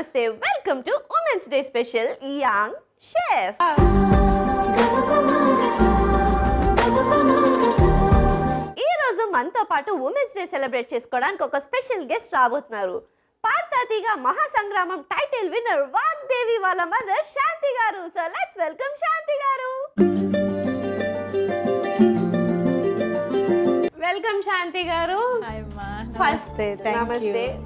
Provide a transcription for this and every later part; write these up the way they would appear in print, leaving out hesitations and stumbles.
Namaste. Welcome to Women's Day Special Young Chef. ఈ రోజు మనతో పాటు ఉమెన్స్ డే సెలబ్రేట్ చేసుకోవడానికి ఒక స్పెషల్ గెస్ట్ రాబోతున్నారు. పార్థాతిగా మహాసంగ్రామం టైటిల్ విన్నర్ వాగ్దేవి వాళ్ళ మదర్ శాంతి గారు. సో లెట్స్ వెల్కమ్ శాంతి గారు. వెల్కమ్ శాంతి గారు. నమస్తే.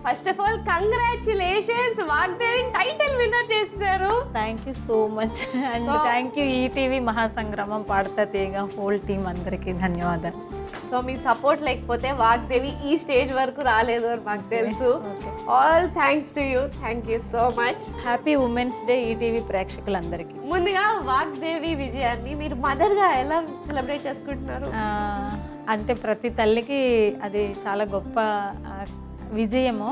First of all congratulations, Vagdevi title winner చేశారు. Thank you so much and thank you ETV Mahasangramam Padutha Theeyaga whole team అందరికీ ధన్యవాదాలు. సో మీ సపోర్ట్ లేకపోతే వాగ్దేవి ఈ స్టేజ్ వరకు రాలేదు అని మాకు తెలుసు. All thanks to you. Thank you so much. Happy women's day ETV ప్రేక్షకులందరికీ. ముందుగా వాగ్దేవి విజయాన్ని మీరు మదర్గా ఎలా సెలబ్రేట్ చేసుకుంటున్నారు? అంటే ప్రతి తల్లికి అది చాలా గొప్ప విజయము.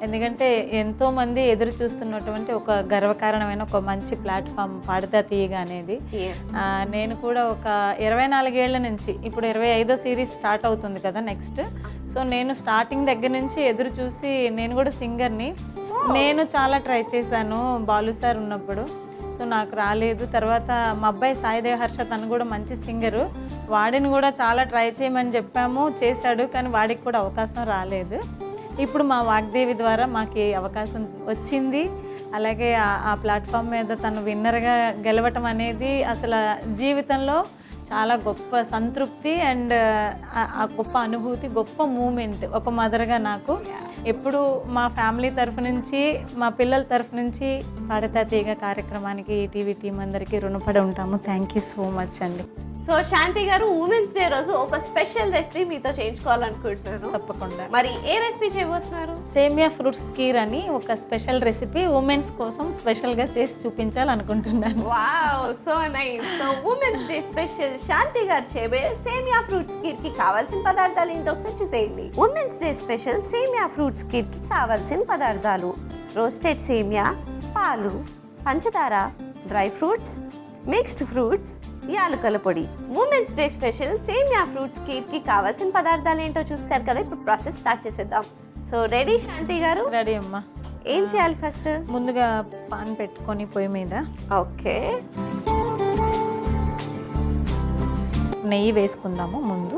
ఎందుకంటే ఎంతోమంది ఎదురు చూస్తున్నటువంటి ఒక గర్వకారణమైన ఒక మంచి ప్లాట్ఫామ్ పాడతా తీయగా అనేది. నేను కూడా ఒక 24 ఏళ్ల నుంచి, ఇప్పుడు 25వ సిరీస్ స్టార్ట్ అవుతుంది కదా నెక్స్ట్. సో నేను స్టార్టింగ్ దగ్గర నుంచి ఎదురు చూసి, నేను కూడా సింగర్ని, నేను చాలా ట్రై చేశాను బాలు సార్ ఉన్నప్పుడు. సో నాకు రాలేదు. తర్వాత మా అబ్బాయి సాయిదేవ్ హర్ష, తను కూడా మంచి సింగరు, వాడిని కూడా చాలా ట్రై చేయమని చెప్పాము, చేశాడు, కానీ వాడికి కూడా అవకాశం రాలేదు. ఇప్పుడు మా వాగ్దేవి ద్వారా మాకు అవకాశం వచ్చింది. అలాగే ఆ ప్లాట్ఫామ్ మీద తను విన్నర్గా గెలవటం అనేది అసలు జీవితంలో చాలా గొప్ప సంతృప్తి అండ్ ఆ గొప్ప అనుభూతి, గొప్ప మూమెంట్ ఒక మదర్గా నాకు. ఎప్పుడు మా ఫ్యామిలీ తరఫు నుంచి, మా పిల్లల తరఫు నుంచి పాడతా తీగ కార్యక్రమానికి ఈటీవీ టీం అందరికీ రుణపడి ఉంటాము. థ్యాంక్ యూ సో మచ్ అండి. సో శాంతి గారు, ఉమెన్స్ డే రోజు ఒక స్పెషల్ రెసిపీ మీతో చేయించుకోవాలనుకుంటున్నాను. తప్పకుండా. మరి ఏ రెసిపీ చేయబోతున్నారు? సేమియా ఫ్రూట్స్ కీర్ అని ఒక స్పెషల్ రెసిపీ ఉమెన్స్ కోసం స్పెషల్గా చేసి చూపించాలనుకుంటున్నాను. Wow, so nice. So women's day special Shanti గారు చేయబోయే సేమియా ఫ్రూట్స్ కీర్ కి కావాల్సిన పదార్థాలు ఏంటో ఒకసారి చూసేయండి. ఉమెన్స్ డే స్పెషల్ సేమియా ఫ్రూట్స్ కీర్ కి కావాల్సిన పదార్థాలు: రోస్టెడ్ సేమియా, పాలు, పంచదార, డ్రై ఫ్రూట్స్, మిక్స్డ్ ఫ్రూట్స్, యాలకుల పొడి. ఉమెన్స్ డే స్పెషల్ సేమియా ఫ్రూట్స్ కీర్ కి కావాల్సిన పదార్థాలు ఏంటో చూస్తారు కదా. ఇప్పుడు ప్రాసెస్ స్టార్ట్ చేసేద్దాం. సో రెడీ శాంతి గారు? రెడీ అమ్మా. ఏం చేయాలి ఫస్ట్? ముందుగా పాన్ పెట్టుకొని పొయ్యి మీద ఓకే, నెయ్యి వేసుకుందాము. ముందు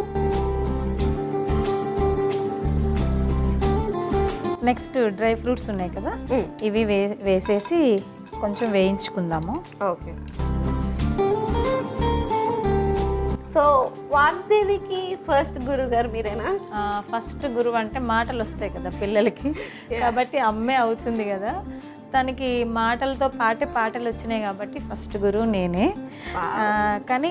నెక్స్ట్ డ్రై ఫ్రూట్స్ ఉన్నాయి కదా, ఇవి వేసేసి కొంచెం వేయించుకుందాము. ఓకే. సో వాగ్దేవికి ఫస్ట్ గురువు గారు మీరేనా? ఫస్ట్ గురువు అంటే మాటలు వస్తాయి కదా పిల్లలకి, కాబట్టి అమ్మే అవుతుంది కదా. తనకి మాటలతో పాటలు వచ్చినాయి కాబట్టి ఫస్ట్ గురువు నేనే. కానీ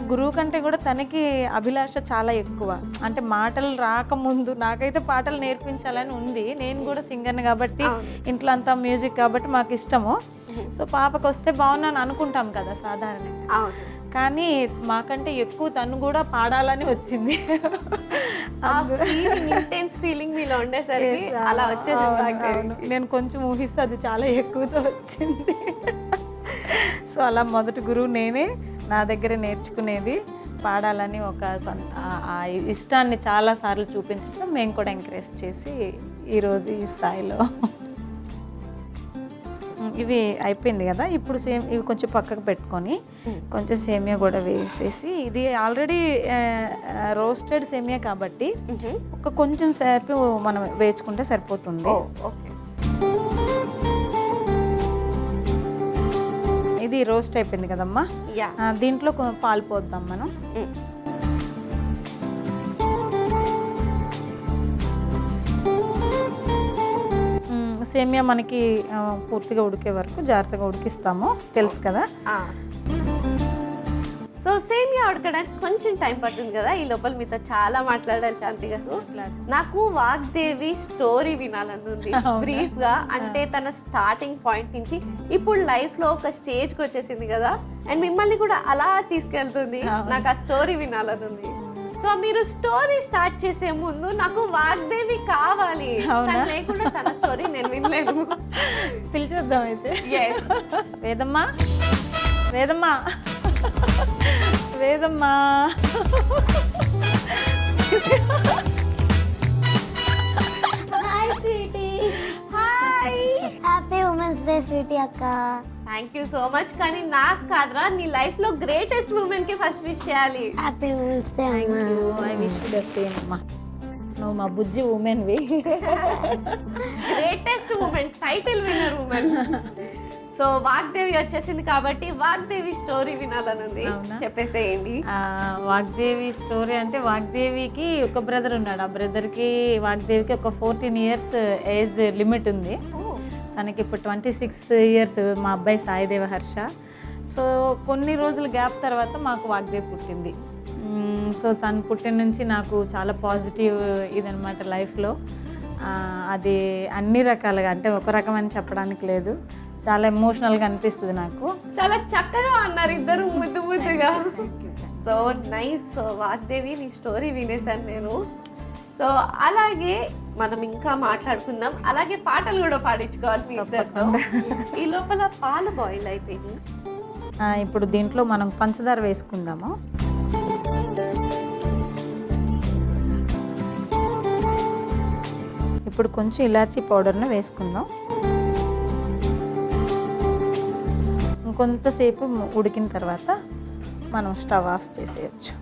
గురువు కంటే కూడా తనకి అభిలాష చాలా ఎక్కువ. అంటే మాటలు రాకముందు నాకైతే పాటలు నేర్పించాలని ఉంది. నేను కూడా సింగర్ని కాబట్టి, ఇంట్లో అంతా మ్యూజిక్ కాబట్టి మాకు ఇష్టము. సో పాపకు వస్తే బాగున్నాను అనుకుంటాం కదా సాధారణంగా, కానీ మాకంటే ఎక్కువ తను కూడా పాడాలని వచ్చింది. నేను కొంచెం ఊహిస్తే అది చాలా ఎక్కువతో వచ్చింది. సో అలా మొదటి గురువు నేనే, నా దగ్గర నేర్చుకునేది. పాడాలని ఒక ఇష్టాన్ని చాలాసార్లు చూపించడం మేము కూడా ఎంకరేజ్ చేసి ఈరోజు ఈ స్థాయిలో. ఇవి అయిపోయింది కదా, ఇప్పుడు ఇవి కొంచెం పక్కకు పెట్టుకొని కొంచెం సేమియా కూడా వేసేసి, ఇది ఆల్రెడీ రోస్టెడ్ సేమియా కాబట్టి ఒక కొంచెం సేపు మనం వేయించుకుంటే సరిపోతుంది. ఇది రోస్ట్ అయిపోయింది కదమ్మా, దీంట్లో పాలు పోద్దాం మనం. సేమియా మనకి పూర్తిగా ఉడికే వరకు జాగ్రత్తగా ఉడికిస్తాము, తెలుసు కదా. సో సేమియా ఉడకడానికి కొంచెం టైం పడుతుంది కదా. ఈ లోపల మీతో చాలా మాట్లాడాలి శాంతి గారు. నాకు వాగ్దేవి స్టోరీ వినాలని ఉంది బ్రీఫ్ గా. అంటే తన స్టార్టింగ్ పాయింట్ నుంచి ఇప్పుడు లైఫ్ లో ఒక స్టేజ్కి వచ్చేసింది కదా, అండ్ మిమ్మల్ని కూడా అలా తీసుకెళ్తుంది. నాకు ఆ స్టోరీ వినాలని ఉంది. సో మీరు స్టోరీ స్టార్ట్ చేసే ముందు నాకు వాగ్దేవి కావాలి, లేకుండా తన స్టోరీ నేను వినలేను. పిలిచేద్దాం అయితే. వేదమ్మా, వేదమ్మా, వేదమ్మా. Hi sweetie. Hi. Hi. Happy women's day sweetie అక్క. Thank you so much. కానీ నాకు కాదురా, నీ లైఫ్ లో గ్రేటెస్ట్ ఉమెన్ కి ఫస్ట్ విష్ చేయాలి. హ్యాపీ ఉమెన్స్ డే అమ్మా. ఐ విష్ ద సేమ్ అమ్మా. నువ్వు మా బుజ్జి ఉమెన్వి. Greatest women, title winner women. So Vagdevi వచ్చేసింది కాబట్టి వాగ్దేవి స్టోరీ వినాలనుంది. అవునా? చెప్పేసేయండి. వాగ్దేవి స్టోరీ అంటే వాగ్దేవికి ఒక బ్రదర్ ఉన్నాడు. ఆ బ్రదర్కి వాగ్దేవికి ఒక 14 years ఏజ్ లిమిట్ ఉంది. తనకి ఇప్పుడు 26 years. మా అబ్బాయి సాయిదేవ హర్ష. సో కొన్ని రోజుల గ్యాప్ తర్వాత మాకు వాగ్దేవి పుట్టింది. సో తను పుట్టిన నుంచి నాకు చాలా పాజిటివ్ ఇదనమాట లైఫ్లో. అది అన్ని రకాలుగా, అంటే ఒక రకం అని చెప్పడానికి లేదు, చాలా ఎమోషనల్గా అనిపిస్తుంది నాకు. చాలా చక్కగా అన్నారు ఇద్దరు ముద్దు ముద్దుగా. So nice. సో వాగ్దేవి నీ స్టోరీ వినేసాను నేను. సో అలాగే మనం ఇంకా మాట్లాడుకుందాం, అలాగే పాటలు కూడా పాడించుకోవాలి మీ ఇద్దరితో. ఈ లోపల పాలు బాయిల్ అయిపోయింది. ఇప్పుడు దీంట్లో మనం పంచదార వేసుకుందాము. ఇప్పుడు కొంచెం ఇలాచీ పౌడర్ను వేసుకుందాం. ఇంకొంతసేపు ఉడికిన తర్వాత మనం స్టవ్ ఆఫ్ చేసేయచ్చు.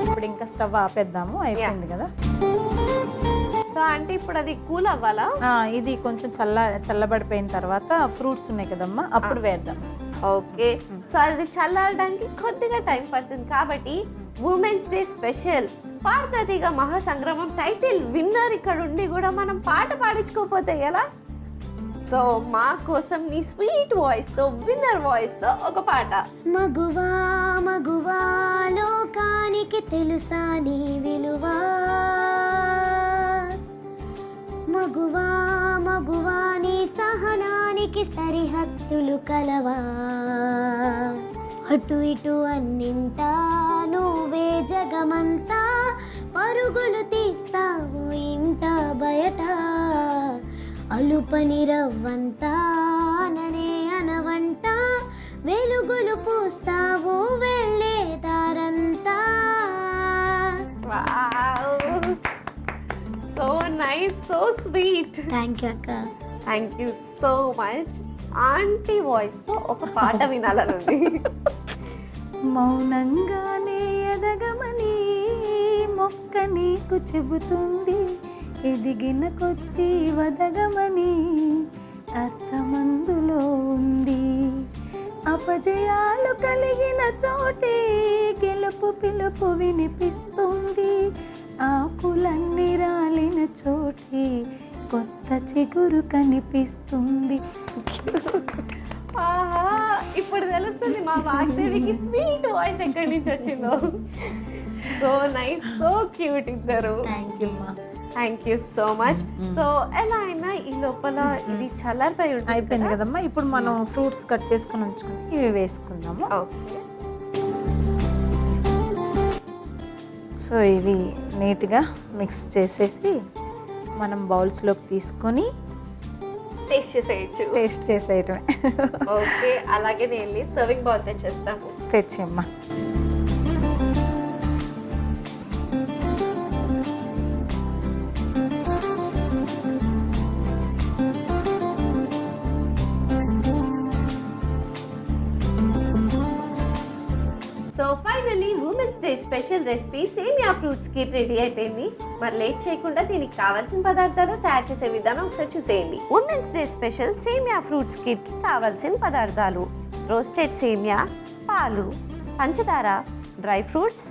ఇప్పుడు ఇంకా స్టవ్ ఆపేద్దాము, అయిపోయింది కదా. సో అంటే ఇప్పుడు అది కూల్ అవ్వాలా? ఇది కొంచెం చల్లబడిపోయిన తర్వాత ఫ్రూట్స్ ఉన్నాయి కదమ్మా, అప్పుడు వేద్దాం. ఓకే. సో అది చల్లారడానికి కొద్దిగా టైం పడుతుంది కాబట్టి women's day special Padutha Theeyaga Mahasangramam title winner ఇక్కడ ఉండి కూడా మనం పాట పాడించుకోకపోతే ఎలా? సో మా కోసం నీ స్వీట్ వాయిస్ తో, విన్నర్ వాయిస్ తో ఒక పాట. మగువా మగువా లోకానికి తెలుసా నీ విలువా, మగువా మగువా నీ సహనానికి సరిహద్దులు కలవా, అటు ఇటు అన్నింటా నువ్వే జగమంతా, పరుగులు తీస్తావు ఇంట బయట, అలుపని రవ్వంతా ననే అనవంట, వెలుగులు పూస్తావు వెళ్ళే దారంతా. So nice, so sweet. Thank you అక్క. Thank you so much. Aunty voice తో ఒక పాట వినాలనుంది. మౌనంగానే ఎదగమని మొక్క నీకు చెబుతుంది, ఎదిగిన కొద్దీ వదగమని అర్థమందులో ఉంది, అపజయాలు కలిగిన చోటే గెలుపు పిలుపు వినిపిస్తుంది, ఆకులన్నీ రాలిన చోటే కొత్త చిగురు కనిపిస్తుంది. ఆహా, ఇప్పుడు తెలుస్తుంది మా వాగ్దేవికి స్వీట్ వాయిస్ ఎక్కడి నుంచి వచ్చిందో. సో నైస్, సో క్యూట్ ఇద్దరు. థ్యాంక్ యూ అమ్మా. Thank you so much. So ఎలా అయినా ఈ లోపల ఇది చల్లారిపోయి అయిపోయింది కదమ్మా. ఇప్పుడు మనం ఫ్రూట్స్ కట్ చేసుకొని ఉంచుకొని ఇవి వేసుకుందాము. ఓకే. సో ఇవి నీట్గా మిక్స్ చేసేసి మనం బౌల్స్లోకి తీసుకొని టేస్ట్ చేసేయచ్చు. టేస్ట్ చేసేయటమే. ఓకే, అలాగే నేను వెళ్ళి సర్వింగ్ బౌల్ తెచ్చేస్తాము. తెచ్చమ్మా. So finally women's day special recipe సేమియా ఫ్రూట్స్ కీర్ రెడీ అయిపోయింది. మరి లేట్ చేయకుండా దీనికి కావాల్సిన పదార్థాలు తయారు చేసే విధానం ఒకసారి చూసేయండి. ఉమెన్స్ డే స్పెషల్ సేమియా ఫ్రూట్స్ కీర్ కి కావాల్సిన పదార్థాలు: రోస్టెడ్ సేమియా, పాలు, పంచదార, డ్రై ఫ్రూట్స్,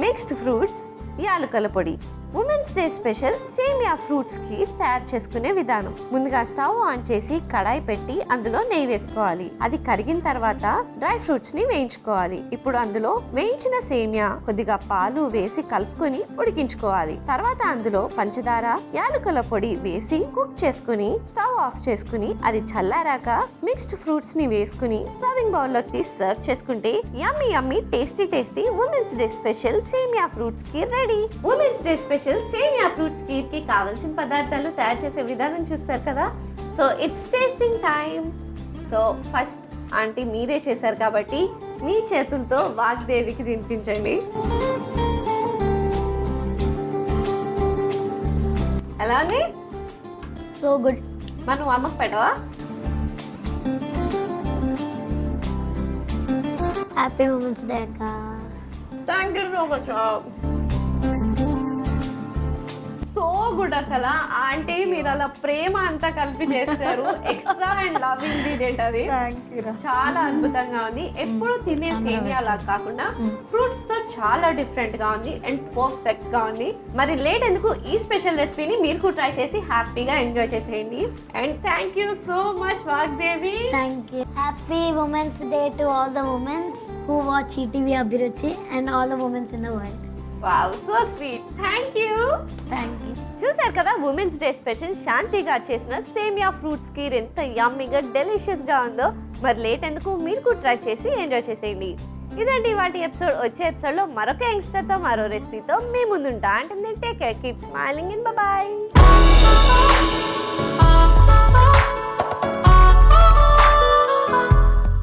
మిక్స్డ్ ఫ్రూట్స్, యాలకుల పొడి. ఉమెన్స్ డే స్పెషల్ సేమియా ఫ్రూట్స్ కి తయారు చేసుకునే విధానం: ముందుగా స్టవ్ ఆన్ చేసి కడాయి పెట్టి అందులో నెయ్యి వేసుకోవాలి. అది కరిగిన తర్వాత డ్రై ఫ్రూట్స్ ని వేయించుకోవాలి. ఇప్పుడు అందులో వేయించిన సేమియా, కొద్దిగా పాలు వేసి కలుపుకొని ఉడికించుకోవాలి. తర్వాత అందులో పంచదార, యాలకుల పొడి వేసి కుక్ చేసుకుని స్టవ్ ఆఫ్ చేసుకుని అది చల్లారాక మిక్స్డ్ ఫ్రూట్స్ ని వేసుకుని సర్వింగ్ బౌల్ లోకి తీసి సర్వ్ చేసుకుంటే yummy yummy tasty tasty women's day special సేమియా ఫ్రూట్స్ కి రెడీ. ఉమెన్స్ డే స్పెషల్ సేమియా ఫ్రూట్స్ కీర్ కి కావాల్సిన పదార్థాలు తయారు చేసే విధానం చూస్తారు కదా. So it's tasting time. So first aunty మీరే చేశారు కాబట్టి మీ చేతులతో వాగ్దేవికి తినిపించండి. అలానే సో గుడ్. మరి నువ్వు అమ్మకు పెట్టవా? హ్యాపీ ఉమెన్స్ డే అక్క. Thank you so much. So good. అసలు ఆంటీ మీరు అలా ప్రేమ అంతా కలిపి చేస్తారు. ఎక్స్ట్రా అండ్ లవ్ ఇంగ్రీడియంట్ అది. చాలా అద్భుతంగా ఉంది. ఎప్పుడు తినే సేమియా అలా కాకుండా ఫ్రూట్స్ తో చాలా డిఫరెంట్ గా ఉంది అండ్ పర్ఫెక్ట్ గా ఉంది. మరి లేట్ ఎందుకు, ఈ స్పెషల్ రెసిపీని మీరు కూడా ట్రై చేసి హ్యాపీగా ఎంజాయ్ చేసేయండి. And thank you so much Vagdevi. Thank you. Happy women's day to all the women's who watch ETV Abhiruchi and all the women's in the world. Wow, so sweet. Thank you. Thank you. చూసారు కదా women's day special Shanti గారు చేసిన సేమియా fruits kheer ఎంత యమ్మీగా డెలిషియస్గా ఉందో. మరి late ఎందుకు, మీరు కూడా ట్రై చేసి ఎంజాయ్ చేసేయండి. ఇదండి వాటి ఎపిసోడ్. వచ్చే ఎపిసోడ్లో మరొక యంగ్స్టర్తో మరో రెసిపీతో మీ ముందుంటా. అంటే take care, keep smiling, and bye.